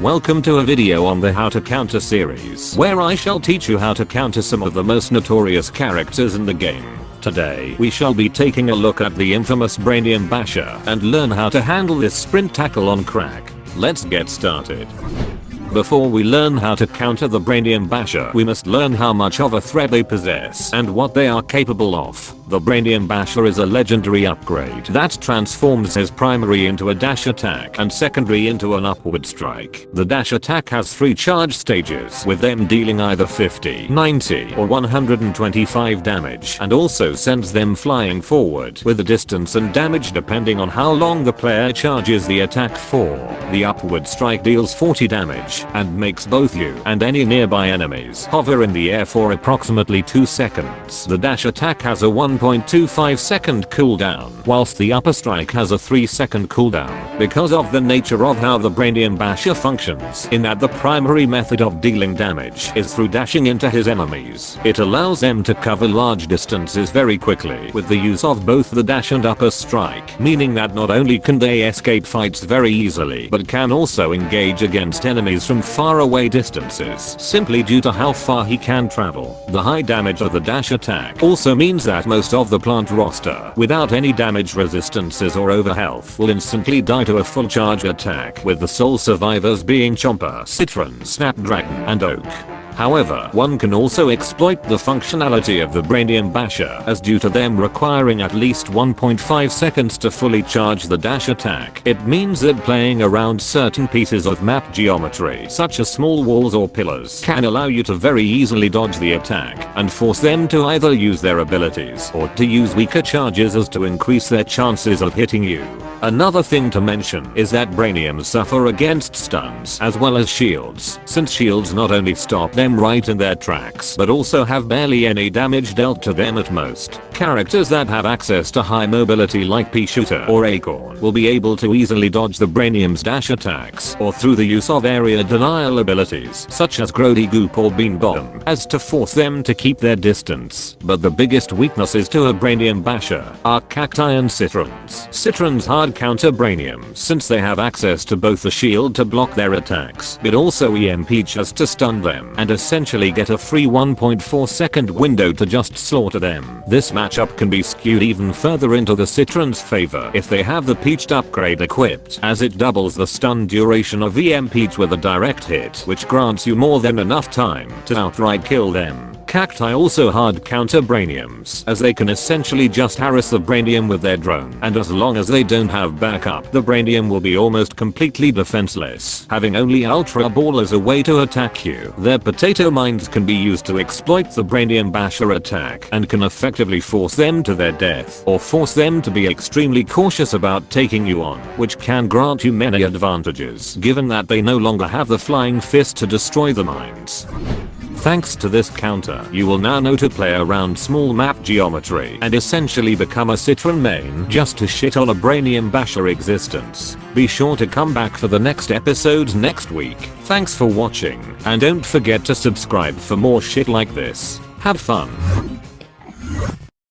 Welcome to a video on the How to Counter series, where I shall teach you how to counter some of the most notorious characters in the game. Today we shall be taking a look at the infamous Brainium Basher and learn how to handle this sprint tackle on crack. Let's get started. Before we learn how to counter the Brainium Basher, we must learn how much of a threat they possess and what they are capable of. The Brainium Basher is a legendary upgrade that transforms his primary into a dash attack and secondary into an upward strike. The dash attack has 3 charge stages, with them dealing either 50, 90 or 125 damage, and also sends them flying forward with a distance and damage depending on how long the player charges the attack for. The upward strike deals 40 damage and makes both you and any nearby enemies hover in the air for approximately 2 seconds. The dash attack has a 1.25 second cooldown, whilst the upper strike has a 3-second cooldown, because of the nature of how the Brainium Basher functions, in that the primary method of dealing damage is through dashing into his enemies. It allows them to cover large distances very quickly with the use of both the dash and upper strike, meaning that not only can they escape fights very easily, but can also engage against enemies from far away distances, simply due to how far he can travel. The high damage of the dash attack also means that most of the plant roster, without any damage resistances or overhealth, will instantly die to a full charge attack, with the sole survivors being Chomper, Citron, Snapdragon, and Oak. However, one can also exploit the functionality of the Brainium Basher, as due to them requiring at least 1.5 seconds to fully charge the dash attack, it means that playing around certain pieces of map geometry, such as small walls or pillars, can allow you to very easily dodge the attack and force them to either use their abilities or to use weaker charges as to increase their chances of hitting you. Another thing to mention is that Brainiums suffer against stuns as well as shields, since shields not only stop them right in their tracks but also have barely any damage dealt to them at most. Characters that have access to high mobility like P-Shooter or Acorn will be able to easily dodge the Brainium's dash attacks, or through the use of area denial abilities such as Grody Goop or Bean Bottom, as to force them to keep their distance. But the biggest weaknesses to a Brainium Basher are Cacti and Citrons. Citrons hard counter Brainiums since they have access to both the shield to block their attacks, but also EMP just to stun them, and essentially get a free 1.4 second window to just slaughter them. This matchup can be skewed even further into the Citron's favor if they have the Peached upgrade equipped, as it doubles the stun duration of EMP with a direct hit, which grants you more than enough time to outright kill them. Cacti also hard counter Brainiums, as they can essentially just harass the Brainium with their drone, and as long as they don't have backup, the Brainium will be almost completely defenseless, having only Ultra Ball as a way to attack you. Their potato mines can be used to exploit the Brainium Basher attack and can effectively force them to their death, or force them to be extremely cautious about taking you on, which can grant you many advantages, given that they no longer have the flying fist to destroy the mines. Thanks to this counter, you will now know to play around small map geometry and essentially become a Citron main just to shit on a Brainium Basher existence. Be sure to come back for the next episodes next week. Thanks for watching, and don't forget to subscribe for more shit like this. Have fun.